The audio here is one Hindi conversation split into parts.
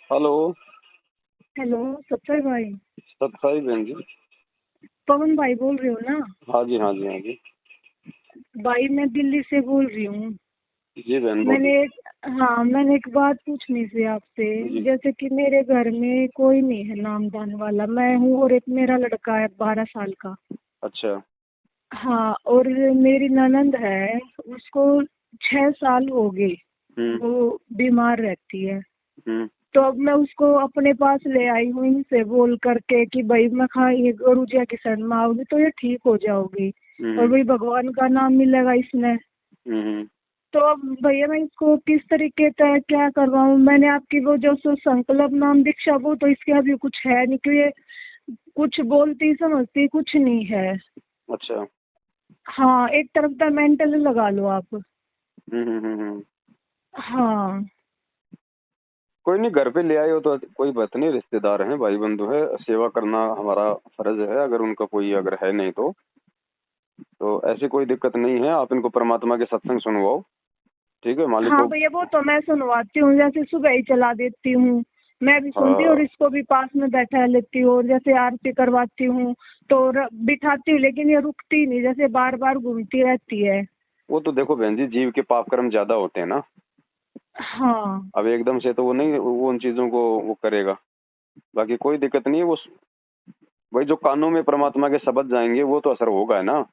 हेलो। हेलो। सत्तर भाई। सतसाई बहन जी। पवन भाई बोल रहे हो ना? हाँ जी, हाँ जी, हाँ जी। भाई मैं दिल्ली से बोल रही हूँ। जी बहन मैंने बोलिए। मैंने एक बात पूछनी थी आपसे। जी। जैसे कि मेरे घर में कोई नहीं है नामदान वाला, मैं हूँ और एक मेरा लड़का है 12 साल का। अच्छा। हाँ, और मेरी ननंद है, उसको 6 साल हो गए, हम्म। वो बीमार रहती है। हम्म। तो अब मैं उसको अपने पास ले आई हूँ इनसे बोल करके कि भाई मैं खा ये गुरु जी की शरण में आओगी तो ये ठीक हो जाओगी, और हम्म। भाई भगवान का नाम मिलेगा इसमें। हम्म। तो अब भैया मैं इसको किस तरीके से क्या करवाऊँ? मैंने आपकी वो जो संकल्प नाम दीक्षा, वो तो इसके अभी कुछ है नहीं, क्योंकि ये कुछ बोलती समझती कुछ नहीं है। अच्छा। हाँ, एक तरफ का मेंटल लगा लो आप। हम्म। हाँ। कोई नहीं, घर पे ले आए हो तो कोई बात नहीं, रिश्तेदार हैं, भाई बंधु है, सेवा करना हमारा फर्ज है। अगर उनका कोई अगर है नहीं तो ऐसी कोई दिक्कत नहीं है। आप इनको परमात्मा के सत्संग सुनवाओ। ठीक है, मालिक हाँ को। भैया, वो तो मैं सुनवाती हूँ, जैसे सुबह ही चला देती हूँ, मैं भी सुनती हूँ और हाँ, इसको भी पास में बैठा लेती हूँ, और जैसे आरती करवाती हूँ तो बिठाती हूँ, लेकिन ये रुकती नहीं, जैसे बार बार घूमती रहती है। वो तो देखो बहन जी, जीव के पाप कर्म ज्यादा होते हैं ना। हाँ। अब एकदम से तो वो नहीं, वो उन चीजों को वो करेगा। बाकी कोई दिक्कत नहीं है। वो वही जो कानों में परमात्मा के शब्द जाएंगे वो तो असर होगा है ना।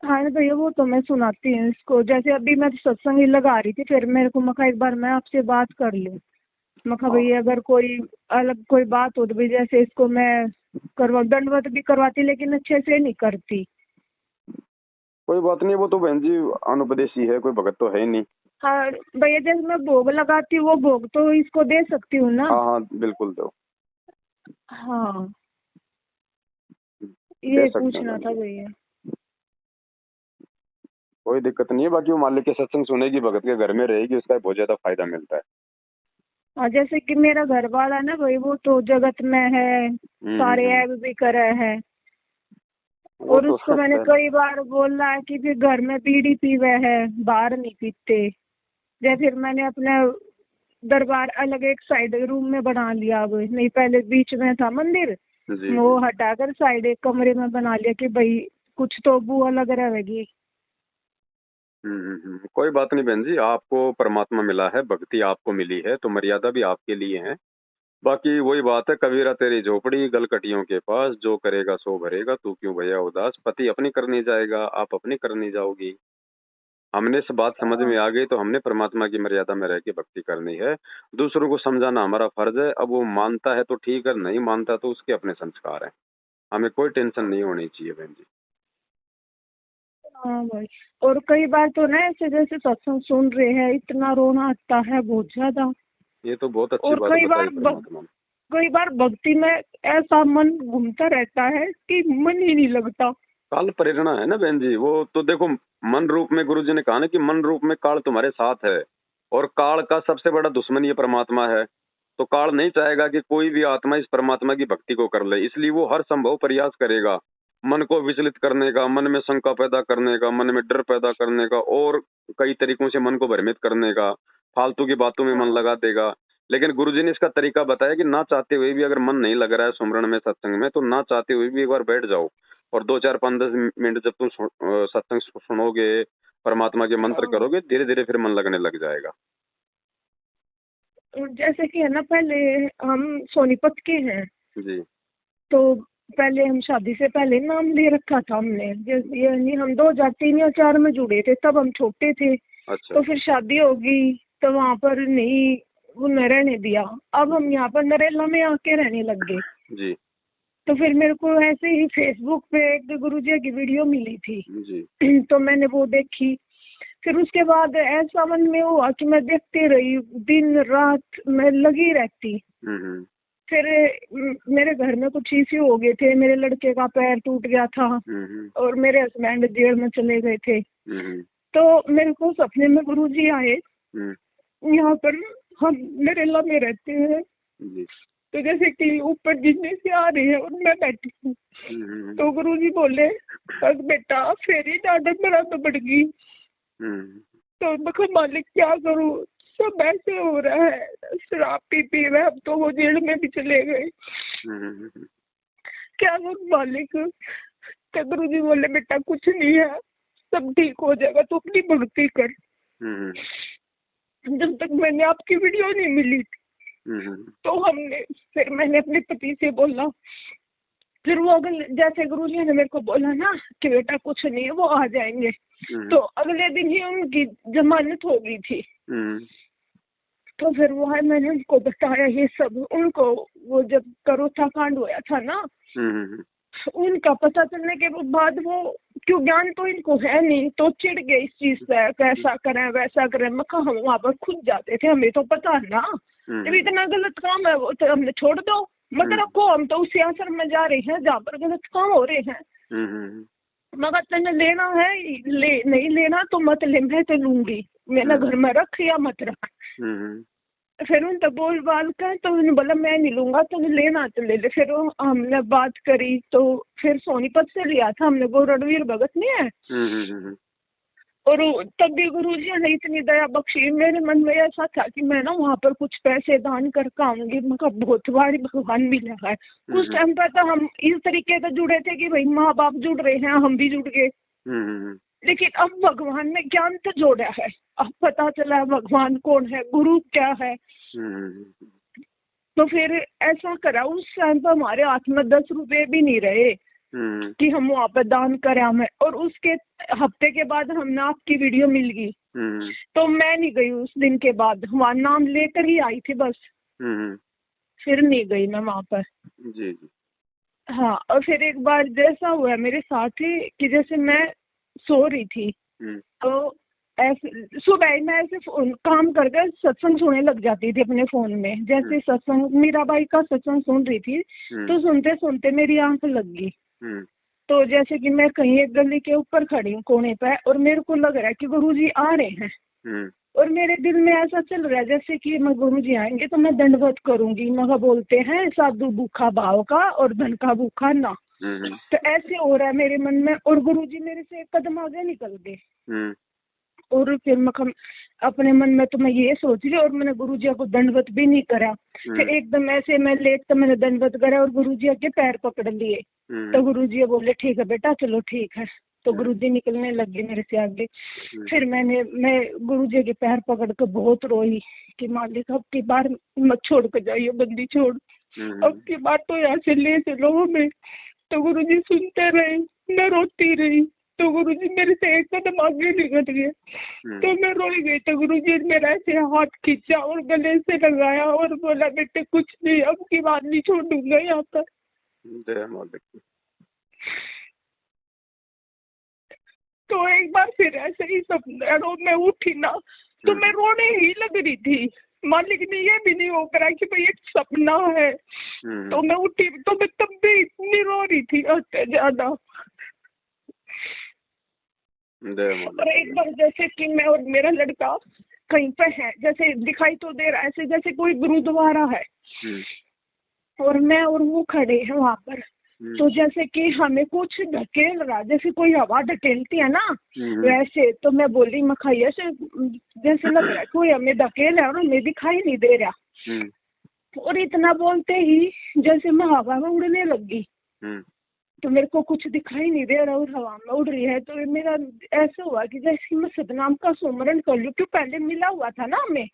हाँ भैया, वो तो मैं सुनाती हूँ इसको, जैसे अभी मैं सत्संग ही लगा रही थी, फिर मेरे को मखा एक बार मैं आपसे बात कर लूँ। मखा हाँ, भैया अगर कोई अलग कोई बात हो तो भाई, जैसे इसको मैं करवा दंडवत भी करवाती, लेकिन अच्छे से नहीं करती। कोई बात नहीं। वो तो बहन जी अनुपदेशी है, कोई भगत तो है ही नहीं। हाँ भैया, जैसे मैं भोग लगाती हूँ वो भोग तो इसको दे सकती हूँ ना? हाँ हाँ, बिल्कुल दो। हाँ, दे ये सकते हैं पूछना बहन था जी। भैया। कोई दिक्कत नहीं है। बाकी वो मालिक के सत्संग सुनेगी, भगत के घर में रहेगी, उसका बहुत ज्यादा फायदा मिलता है। हाँ, जैसे कि मेरा घर वाला ना भाई, वो तो जगत में है, सारे हम्म। ऐब भी करे है, वो और तो उसको मैंने पहले। कई बार बोला है कि फिर घर में बीड़ी पीवे है, बाहर नहीं पीते। जैसे फिर मैंने अपना दरबार अलग एक साइड रूम में बना लिया, अब नहीं, पहले बीच में था मंदिर, जी वो जी। हटाकर साइड एक कमरे में बना लिया कि भाई कुछ तो बू अलग रहेगी। कोई बात नहीं बहन जी, आपको परमात्मा मिला है, भक्ति आपको मिली है, तो मर्यादा भी आपके लिए है। बाकी वही बात है, कबीरा तेरी झोपड़ी गलकटियों के पास, जो करेगा सो भरेगा, तू क्यों भैया उदास। पति अपनी करने जाएगा, आप अपनी करने जाओगी। हमने इस बात समझ में आ गई तो हमने परमात्मा की मर्यादा में रह के भक्ति करनी है। दूसरों को समझाना हमारा फर्ज है। अब वो मानता है तो ठीक है, नहीं मानता तो उसके अपने संस्कार हैं। हमें कोई टेंशन नहीं होनी चाहिए बहन जी। हाँ भाई, और कई बार तो ना ऐसे जैसे सत्संग सुन रहे हैं, इतना रोना आता है बहुत ज्यादा। ये तो बहुत अच्छी और बात बताई परमात्मा ने। कई बार भक्ति में ऐसा मन घूमता रहता है कि मन ही नहीं लगता। काल प्रेरणा है ना बहन जी। वो तो देखो, मन रूप में गुरु जी ने कहा ना कि मन रूप में काल तुम्हारे साथ है, और काल का सबसे बड़ा दुश्मन ये परमात्मा है। तो काल नहीं चाहेगा कि कोई भी आत्मा इस परमात्मा की भक्ति को कर ले, इसलिए वो हर संभव प्रयास करेगा मन को विचलित करने का, मन में शंका पैदा करने का, मन में डर पैदा करने का, और कई तरीकों से मन को भ्रमित करने का, फालतू की बातों में मन हाँ। लगा देगा। लेकिन गुरुजी ने इसका तरीका बताया कि ना चाहते हुए भी अगर मन नहीं लग रहा है सुमरण में, सत्संग में, तो ना चाहते हुए भी एक बार बैठ जाओ, और 2 4 5 10 मिनट जब तुम सत्संग सुनोगे, परमात्मा के मंत्र हाँ। करोगे, धीरे धीरे फिर मन लगने लग जाएगा। जैसे कि है ना, पहले हम सोनीपत के हैं, जी। तो पहले हम शादी से पहले नाम ले रखा था हमने, जैसे यानी हम 2003 या 4 में जुड़े थे, तब हम छोटे थे। अच्छा। तो फिर शादी होगी तो वहाँ पर नहीं, वो न रहने दिया। अब हम यहाँ पर नरेला में आके रहने लग गए। जी तो फिर मेरे को ऐसे ही फेसबुक पे एक गुरुजी की वीडियो मिली थी, जी। तो मैंने वो देखी। फिर उसके बाद ऐसा मन में हुआ कि मैं देखती रही, दिन रात मैं लगी रहती। हम्म। फिर मेरे घर में कुछ इश्यू हो गए थे, मेरे लड़के का पैर टूट गया था, हम्म। और मेरे हस्बैंड जेल में चले गए थे। हम्म। तो मेरे को सपने में गुरुजी आए। हम्म। यहाँ पर हम नरेला में रहते हैं, जी। तो जैसे कि ऊपर गिरने से आ रहे हैं और मैं बैठी हूँ। हम्म। तो गुरुजी बोले, बस बेटा फेरी डांडा मेरा तो बढ़ गई। हम्म। तो मैं कहा मालिक क्या करूँ? सब ऐसे हो रहा है, शराब पी हुए अब तो वो जेल में भी चले गए। क्या वो मालिक, तो गुरु जी बोले बेटा कुछ नहीं है, सब ठीक हो जाएगा, तू अपनी भक्ति कर। जब तक मैंने आपकी वीडियो नहीं मिली तो फिर मैंने अपने पति से बोला, फिर वो अगले जैसे गुरु जी ने मेरे को बोला ना कि बेटा कुछ नहीं है, वो आ जाएंगे, तो अगले दिन ही उनकी जमानत हो गई थी। तो फिर वो है, मैंने उनको बताया ये सब उनको, वो जब करोथा कांड हुआ था ना, उनका पता चलने के बाद वो क्यों, ज्ञान तो इनको है नहीं, तो चिढ़ गए इस चीज से, कैसा करें वैसा करें। मैं कहा हम वहाँ पर खुद जाते थे, हमें तो पता है ना, जब इतना गलत काम है वो तो हमने छोड़ दो, मत रखो, हम तो उसी आश्रम में जा रहे हैं जहाँ पर गलत काम हो रहे हैं। मगर तेने लेना है नहीं लेना तो मत ले, मैं तो लूंगी, मैंने घर में रख या मत रख। फिर उन तो बोल बाल कर, तो उन्होंने बोला मैं नहीं लूंगा, तो लेना तो ले ले। फिर हमने बात करी, तो फिर सोनीपत से लिया था हमने, वो रणवीर भगत नहीं है, और तब भी गुरु जी ने इतनी दया बख्शी। मेरे मन में ऐसा था कि मैं ना वहाँ पर कुछ पैसे दान करके आऊंगी, मगर बहुत बारी भगवान मिला है। उस टाइम पर तो हम इस तरीके से जुड़े थे कि भाई माँ बाप जुड़ रहे हैं, हम भी जुड़ गए, लेकिन अब भगवान ने ज्ञान तो जोड़ा है, अब पता चला भगवान कौन है, गुरु क्या है। तो फिर ऐसा करा, उस टाइम पर हमारे हाथ में 10 रुपए भी नहीं रहे कि हम वहाँ पर दान करें हमें। और उसके हफ्ते के बाद हमने आपकी वीडियो मिल गई, तो मैं नहीं गई उस दिन के बाद, वहाँ नाम लेकर ही आई थी बस, फिर नहीं गई मैं वहाँ पर। जी। हाँ, और फिर एक बार जैसा हुआ मेरे साथ ही कि जैसे मैं सो रही थी, तो ऐसे सुबह मैं ऐसे काम करके सत्संग सुनने लग जाती थी अपने फोन में। जैसे सत्संग मीराबाई का सत्संग सुन रही थी, तो सुनते सुनते मेरी आंख लग गई। तो जैसे कि मैं कहीं एक गली के ऊपर खड़ी हूँ कोने पे, और मेरे को लग रहा है कि गुरुजी आ रहे हैं, और मेरे दिल में ऐसा चल रहा है जैसे कि मैं गुरुजी आएंगे तो मैं दंडवत करूंगी। मगर बोलते हैं साधु भूखा भाव का और धन का भूखा ना, तो ऐसे हो रहा है मेरे मन में। और गुरुजी मेरे से एक कदम आगे निकल गए, और फिर मैं अपने मन में तो मैं ये सोच रही, और मैंने गुरुजी को दंडवत भी नहीं करा। फिर एकदम ऐसे मैं लेट तो मैंने दंडवत करा और गुरुजी के पैर पकड़ लिए। तो गुरुजी बोले ठीक है बेटा, चलो ठीक है। तो गुरुजी निकलने लगे मेरे से आगे। फिर मैं गुरुजी के पैर पकड़ कर बहुत रोई कि मालिक अब की बार मत छोड़ कर जाइए, बंदी छोड़, अब की बार तो यहाँ से ले चलो हमें। तो गुरुजी सुनते रहे, मैं रोती रही। तो गुरुजी मेरे से एक कदम आगे निकल गए, तो मैं रोई गई। तो गुरुजी ने मेरा ऐसे हाथ खींचा और गले से लगाया और बोला बेटे कुछ नहीं, अब की बात नहीं छोड़ूंगा यहाँ पर। तो एक बार फिर ऐसे ही सपना में उठी ना, तो मैं रोने ही लग रही थी। मालिक ने ये भी नहीं हो करा कि भाई एक सपना है। तो मैं उठी, तो मैं तब भी इतनी रो रही थी ज्यादा। और एक बार जैसे कि मैं और मेरा लड़का कहीं पे है, जैसे दिखाई तो दे रहा है ऐसे जैसे कोई गुरुद्वारा है, और मैं और वो खड़े हैं वहाँ पर। तो जैसे कि हमें कुछ ढकेल रहा, जैसे कोई हवा ढकेलती है ना वैसे। तो मैं बोल रही मखाई ऐसे जैसे लग रहा है कोई हमें धकेल है और हमें दिखाई नहीं दे रहा। और इतना बोलते ही जैसे मैं हवा में उड़ने लग गई, तो मेरे को कुछ दिखाई नहीं दे रहा और हवा में उड़ रही है। तो मेरा ऐसा हुआ कि जैसे मैं सतनाम का सुमरण कर लूं, क्यों पहले मिला हुआ था ना हमें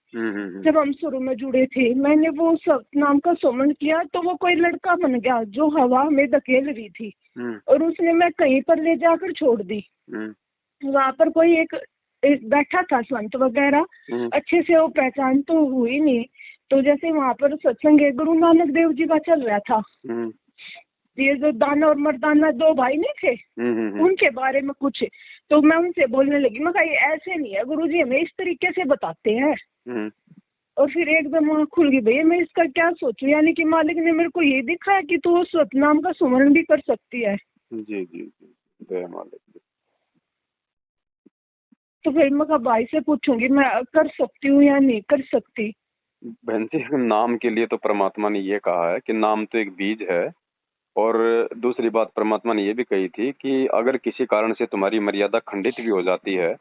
जब हम शुरू में जुड़े थे। मैंने वो सतनाम का सुमरण किया, तो वो कोई लड़का बन गया जो हवा में धकेल रही थी, और उसने मैं कहीं पर ले जाकर छोड़ दी। वहाँ पर कोई एक बैठा था संत वगैरह, अच्छे से वो पहचान तो हुई नहीं। तो जैसे वहाँ पर सत्संग गुरु नानक देव जी का चल रहा था, ये जो दाना और मर्दाना 2 भाई नहीं थे, उनके बारे में कुछ। तो मैं उनसे बोलने लगी, मैं कहा ये ऐसे नहीं है, गुरुजी हमें इस तरीके से बताते हैं। और फिर एकदम वहाँ खुल गई, भैया मैं इसका क्या सोचूं, यानी कि मालिक ने मेरे को ये दिखाया कि तू सतनाम का सुमरण भी कर सकती है। जी जी जय मालिक। तो फिर मैं कहा भाई से पूछूंगी मैं कर सकती हूँ या नहीं कर सकती। बहन जी, नाम के लिए तो परमात्मा ने ये कहा है कि नाम तो एक बीज है, और दूसरी बात परमात्मा ने ये भी कही थी कि अगर किसी कारण से तुम्हारी मर्यादा खंडित भी हो जाती है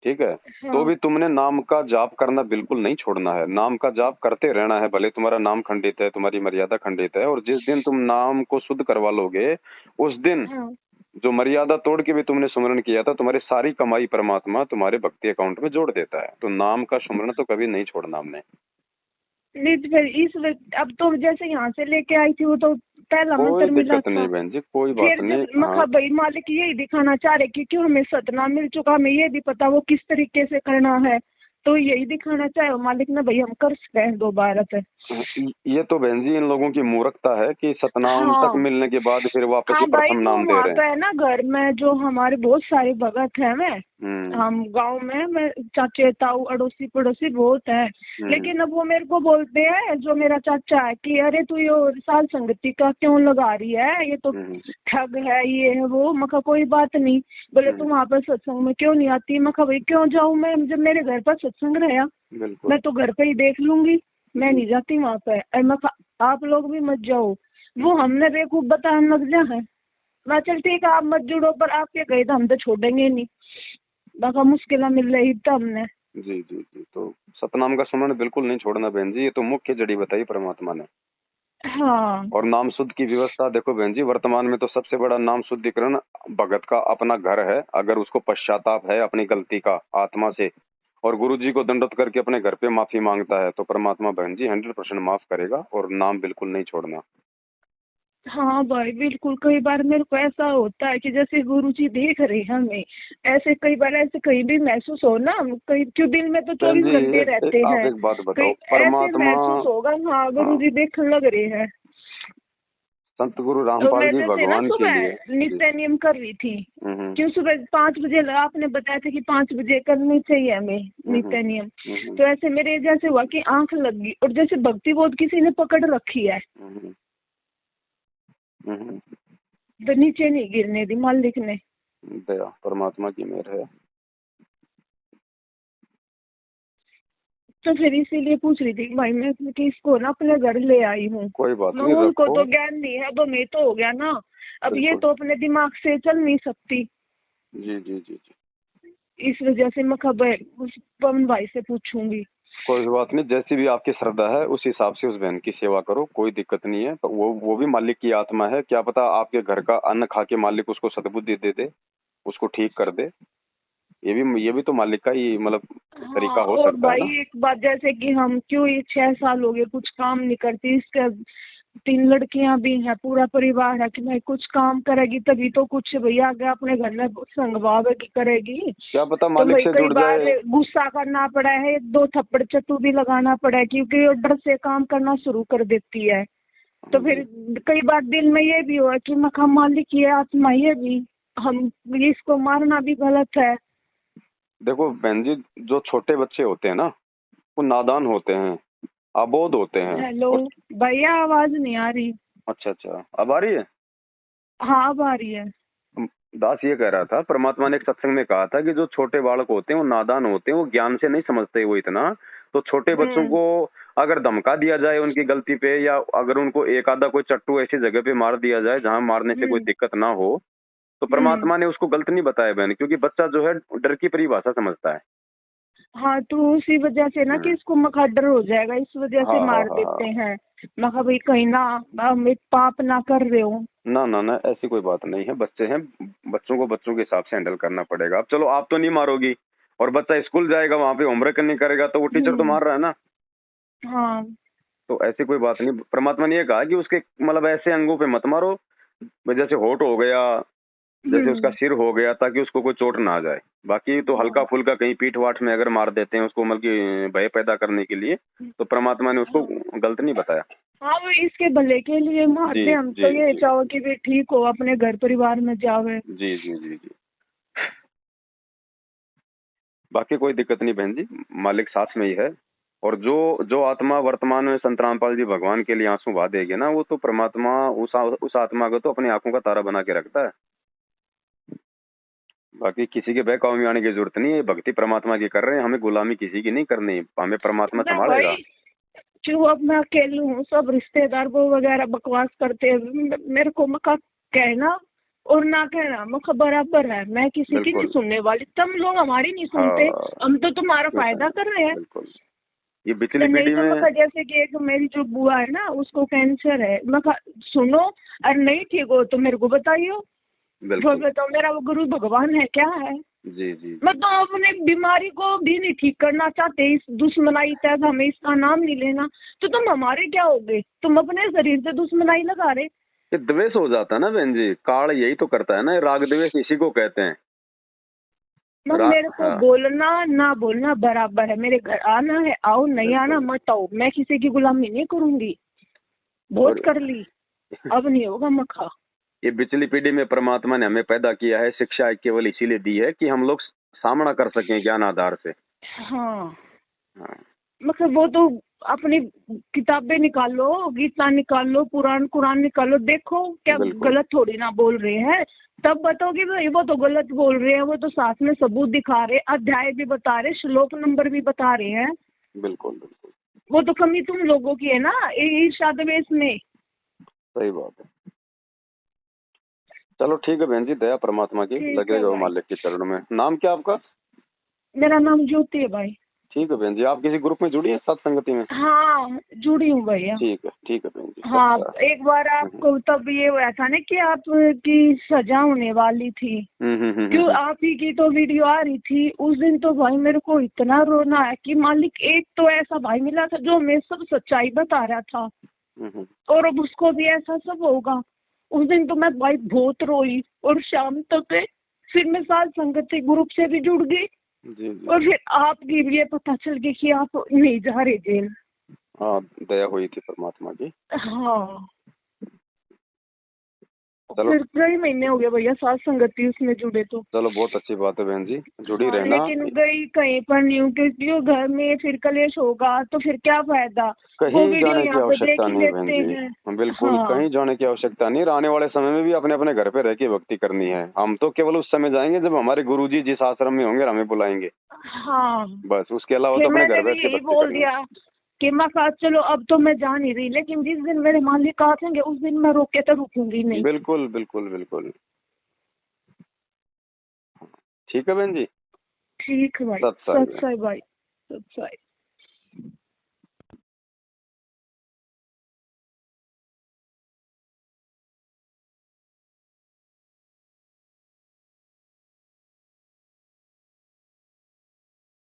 ठीक है। हाँ। तो भी तुमने नाम का जाप करना बिल्कुल नहीं छोड़ना है, नाम का जाप करते रहना है, भले तुम्हारा नाम खंडित है, तुम्हारी मर्यादा खंडित है, और जिस दिन तुम नाम को शुद्ध करवा लोगे उस दिन हाँ। जो मर्यादा तोड़ के भी तुमने सुमरण किया था, तुम्हारी सारी कमाई परमात्मा तुम्हारे भक्ति अकाउंट में जोड़ देता है। तो नाम का सुमरण तो कभी नहीं छोड़ना हमने। नहीं तो फिर अब तो जैसे यहाँ से लेके आई थी वो तो पहला कोई मंत्र मिला दिक्कत था। नहीं बहन जी, कोई बात फिर नहीं। जब मखा हाँ, भाई मालिक यही दिखाना चाह रहे कि क्यों हमें सतना मिल चुका, हमें ये भी पता वो किस तरीके से करना है, तो यही दिखाना चाहे मालिक ने भाई हम कर सकते हैं दोबारा पे। ये तो बहन जी इन लोगों की मूर्खता है कि सतनाम तक हाँ। मिलने के बाद फिर वापस हाँ ही भाई प्रथम वो नाम दे वहाँ रहे पे हैं। है ना घर में जो हमारे बहुत सारे भगत हैं मैं हम्म। हम गांव में मैं चाचे ताऊ अड़ोसी पड़ोसी बहुत है, लेकिन अब वो मेरे को बोलते हैं जो मेरा चाचा है कि अरे तू ये साल संगति का क्यों लगा रही है, ये तो हम्म। ठग है ये है वो। मखा कोई बात नहीं, बोले तू वहाँ पर सत्संग में क्यों नहीं आती। मखा भाई क्यों जाऊँ मैं, जब मेरे घर पर सत्संग रहा बिल्कुल। मैं तो घर पे ही देख लूंगी, मैं नहीं जाती वहाँ पे। मखा आप लोग भी मत जाओ, वो हमने बेवकूफ बताने लग जा है। मैं चल ठीक है आप मत जुड़ो, पर आपके गए तो हम तो छोड़ेंगे नहीं, बाका मुश्किल मिल रही तब हमने। जी जी जी। तो सतनाम का सुमरण बिल्कुल नहीं छोड़ना बहन जी, ये तो मुख्य जड़ी बताई परमात्मा ने। हाँ। और नाम शुद्ध की व्यवस्था देखो बहन जी, वर्तमान में तो सबसे बड़ा नाम शुद्धिकरण भगत का अपना घर है। अगर उसको पश्चाताप है अपनी गलती का आत्मा से और गुरु जी को दंडवत करके अपने घर पे माफी मांगता है तो परमात्मा बहन जी 100% माफ करेगा। और नाम बिल्कुल नहीं छोड़ना। हाँ भाई बिल्कुल, कई बार मेरे को ऐसा होता है कि जैसे गुरुजी देख रहे हैं हमें, ऐसे कई बार ऐसे कहीं भी महसूस हो ना, कहीं क्यों दिन में तो बहन 24 जी घंटे रहते आप हैं, एक बात कहीं बताओ, ऐसे परमात्मा। महसूस होगा हाँ हाँ, गुरुजी देखने लग रहे हैं। संत गुरु तो रामपाल मैं जी जैसे ना भगवान के लिए। सुबह जी। नित्य नियम कर रही थी, हम्म। क्यों सुबह 5 बजे आपने बताया था कि 5 बजे करनी चाहिए हमें हम्म। नित्य नियम। हम्म। तो ऐसे मेरे जैसे हुआ कि आंख लग गई और जैसे भक्ति बोध किसी ने पकड़ रखी है, हम्म। हम्म। तो नीचे नहीं गिरने दी मालिक ने। दया परमात्मा की मेहर है। तो फिर इसीलिए पूछ रही थी कि भाई मैं कि इसको ना अपने घर ले आई हूँ। कोई बात मैं नहीं, उनको रखो। तो ज्ञान नहीं है, अब मैं तो हो गया ना, अब ये बिल्कुल। तो अपने दिमाग से चल नहीं सकती। जी जी जी जी। इस वजह से मैं खबर उस पवन भाई से पूछूंगी। कोई बात नहीं, जैसी भी आपकी श्रद्धा है उस हिसाब से उस बहन की सेवा करो, कोई दिक्कत नहीं है। तो वो भी मालिक की आत्मा है, क्या पता आपके घर का अन्न खा के मालिक उसको सद्बुद्धि दे दे, उसको ठीक कर दे। ये भी तो मालिक का ही मतलब हाँ तरीका हो और सकता है भाई ना। एक बात, जैसे कि हम क्यों ये 6 साल हो गए कुछ काम नहीं करती, इसके 3 लड़कियां भी हैं पूरा परिवार है कि भाई कुछ काम करेगी तभी तो कुछ भैया आगे अपने घर में संगवावे की करेगी। क्या पता तो मालिक भाई से कई जुड़ बार जाए। गुस्सा करना पड़ा है, 2 थप्पड़ चट्टू भी लगाना पड़ा है क्योंकि वो डर से काम करना शुरू कर देती है। तो फिर कई बार दिल में ये भी हुआ कि मखा मालिक ये आत्मा ये भी हम इसको मारना भी गलत है। देखो बहन जी, जो छोटे बच्चे होते हैं ना वो नादान होते हैं, अबोध होते हैं। हेलो और भैया आवाज नहीं आ रही। अच्छा अच्छा, अब आ रही है। हाँ अब आ रही है। दास ये कह रहा था, परमात्मा ने एक सत्संग में कहा था कि जो छोटे बालक होते हैं वो नादान होते हैं, वो ज्ञान से नहीं समझते वो इतना। तो छोटे बच्चों को अगर धमका दिया जाए उनकी गलती पे, या अगर उनको एक आधा कोई चट्टू ऐसी जगह पे मार दिया जाए जहां मारने से कोई हम्म। दिक्कत ना हो, तो परमात्मा ने उसको गलत नहीं बताया बहन, क्योंकि बच्चा जो है डर की परिभाषा समझता है। हाँ तो उसी वजह से ना कि इसको मखा डर हो जाएगा, इस वजह से हाँ हाँ मार हाँ देते हाँ। हैं। मखा भाई कहीं ना हम एक पाप ना कर रहे हो। ना ना ना, ऐसी कोई बात नहीं है, बच्चे हैं, बच्चों को बच्चों के हिसाब से हैंडल करना पड़ेगा। अब चलो आप तो नहीं मारोगी, और बच्चा स्कूल जाएगा वहां पे होमवर्क नहीं करेगा तो वो टीचर तो मार रहा है ना। हाँ। तो ऐसी कोई बात नहीं, परमात्मा ने ये कहा कि उसके मतलब ऐसे अंगों पे मत मारो, जैसे होठ हो गया, जैसे उसका सिर हो गया, ताकि उसको कोई चोट ना आ जाए। बाकी तो हल्का फुल्का कहीं पीठ वाठ में अगर मार देते हैं उसको, मतलब कि भय पैदा करने के लिए, तो परमात्मा ने उसको गलत नहीं बताया। हाँ वो इसके भले के लिए मारते जी हैं, हम तो जी ये जी चाहो कि वे ठीक हो अपने घर परिवार में जावे। जी जी जी जी। बाकी कोई दिक्कत नहीं बहन जी, मालिक साथ में ही है। और जो जो आत्मा वर्तमान में संत रामपाल जी भगवान के लिए आंसू बहा देगी ना, वो तो परमात्मा उस आत्मा को तो अपनी आंखों का तारा बना के रखता है। बाकी किसी के बहकावे में आने की जरूरत नहीं है, भक्ति परमात्मा की कर रहे हैं, हमें गुलामी किसी की नहीं करनी, हमें परमात्मा ना संभालेगा। भाई क्यों, अब मैं अकेली हूँ, सब रिश्तेदार वो वगैरह बकवास करते हैं, मेरे को मका कहना और ना कहना मुझे बराबर है, मैं किसी की नहीं बिल्कुल। सुनने वाली, तुम लोग हमारी नहीं सुनते, हाँ, हम तो तुम्हारा क्यों फायदा नहीं? कर रहे हैं। बिल्कुल। ये तो पिछली नहीं पीढ़ी तो में। मैं जैसे कि एक मेरी जो बुआ है ना, उसको कैंसर है, मैं सुनो, और नहीं ठीक हो तो मेरे को बताइयो, जो बिल्कुल। बताओ, मेरा वो गुरु भगवान है क्या है। जी जी मैं तो अपने बीमारी को भी नहीं ठीक करना चाहते, इस दुश्मनाई तक हमें इसका नाम नहीं लेना, तो तुम हमारे क्या हो गए, तुम अपने शरीर से दुश्मनाई लगा रहे। ये द्वेष हो जाता है ना बहन जी, काल यही तो करता है ना, राग द्वेष इसी को कहते हैं। मेरे को हाँ, बोलना ना बोलना बराबर है, मेरे घर आना है आओ, नहीं आना बिल्कुल। मत आओ, मैं किसी की गुलामी नहीं करूंगी, बहुत और कर ली, अब नहीं होगा मखा। ये पिछली पीढ़ी में परमात्मा ने हमें पैदा किया है, शिक्षा केवल इसीलिए दी है कि हम लोग सामना कर सकें ज्ञान आधार से। हाँ, हाँ, मतलब वो तो अपनी किताबें निकालो, गीता निकालो, कुरान निकालो, देखो क्या बिल्कुल। गलत थोड़ी ना बोल रहे हैं, तब बताओगे भाई वो तो गलत बोल रहे हैं, वो तो साथ में सबूत दिखा रहे, अध्याय भी बता रहे, श्लोक नंबर भी बता रहे हैं। बिल्कुल बिल्कुल। वो तो कमी तुम लोगों की है ना, ईर्ष्या द्वेष में। सही बात है। चलो ठीक है बहन जी, दया परमात्मा की ठीक है लगेगा वो भाई, मालिक के चरणों में। नाम क्या आपका? मेरा नाम ज्योति है भाई। ठीक है बहन जी, आप किसी ग्रुप में जुड़ी हैं सत्संगति में? हाँ, जुड़ी हूँ भैया। ठीक है बहन जी। हाँ, अच्छा। एक बार आपको तब ये हुआ था ना कि आपकी सजा होने वाली थी, क्यों आप ही की तो वीडियो आ रही थी उस दिन, तो भाई मेरे को इतना रोना है कि मालिक एक तो ऐसा भाई मिला था जो हमें सब सच्चाई बता रहा था, और अब उसको भी ऐसा सब होगा। उस दिन तो मैं भाई बहुत रोई, और शाम तक फिर मैं साथ संगति ग्रुप से भी जुड़ गई, जी जी। और फिर आपकी भी ये पता चल गया कि आप नहीं जा रहे जेल। हाँ, दया हुई थी परमात्मा की। हाँ, चलो। फिर कई महीने हो गए भैया साथ संगति उसमें जुड़े तो। चलो बहुत अच्छी बात है बहन जी, जुड़ी हाँ, रहना। लेकिन गई कहीं पर नहीं हूँ, क्योंकि वो घर में फिर कलेश होगा तो फिर क्या फायदा, वो कहीं वीडियो जाने की यहाँ पे देख आवश्यकता ही नहीं बहन लेते जी। हैं। बिल्कुल हाँ कहीं जाने की आवश्यकता नहीं, आने वाले समय में भी अपने अपने घर पे रह के भक्ति करनी है। हम तो केवल उस समय जाएंगे जब हमारे गुरुजी जिस आश्रम में होंगे हमें बुलाएंगे, हाँ, बस। उसके अलावा फिर तो अपने मैंने घर भी बैठ के यही भक्ति बोल करनी है। दिया कि मैं कहा चलो अब तो मैं जा नहीं रही, लेकिन जिस दिन मेरे मालिक आएंगे उस दिन मैं रोक के तो रुकूंगी नहीं। बिल्कुल बिल्कुल बिल्कुल। ठीक है बहन जी। ठीक है भाई, सत्संग। सत्संग भाई, सत्संग।